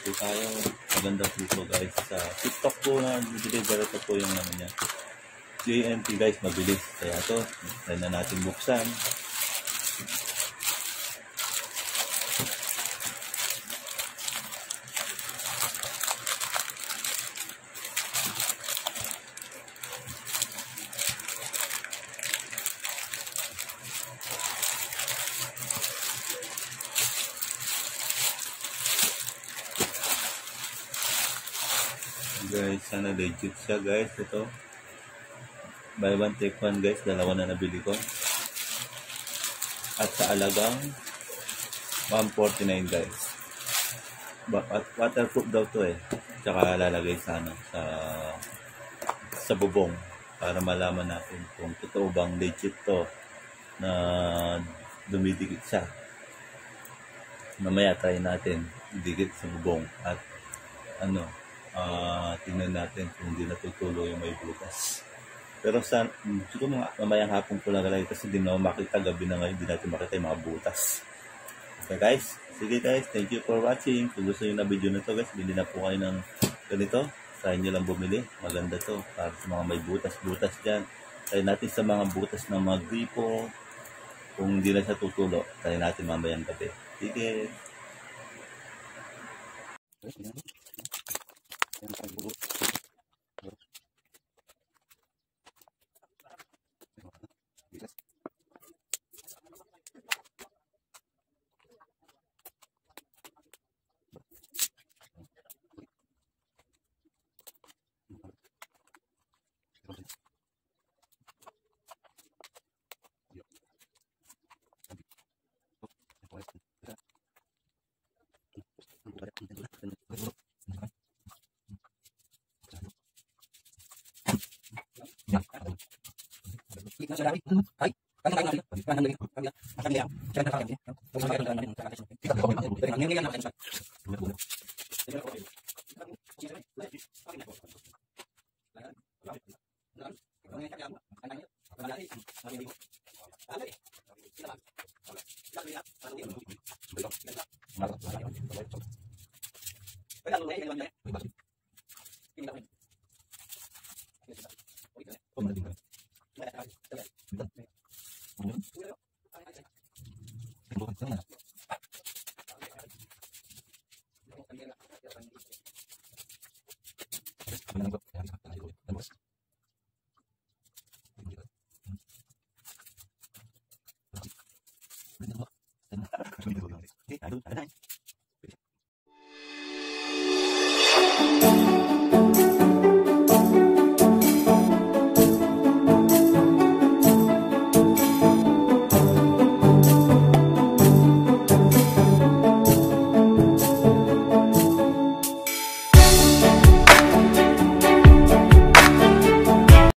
po tayo. Maganda po ito guys. Sa TikTok po na deliver ito po yung ano niya. JNT guys, mabilis. Kaya ito, try na natin buksan. Guys, sana legit siya guys. Ito buy one take one guys, dalawa na nabili ko at sa alagang 149 guys. At waterproof daw to eh, tsaka lalagay sana sa bubong para malaman natin kung totoo bang legit to na dumidikit siya. Mamaya try natin dikit sa bubong at tingnan natin kung hindi natutulo yung may butas. Pero siguro mamayang hapon ko lang kasi hindi na makita, gabi na ngayon, hindi natin makita yung mga butas. Okay guys, sige guys, thank you for watching. Kung gusto nyo na video na to guys, bili na po kayo ng ganito. Try nyo lang bumili, maganda to para sa mga may butas-butas dyan. Try natin sa mga butas ng mga gripo. Kung hindi na siya tutulo, try natin mamayang gabi. Sige.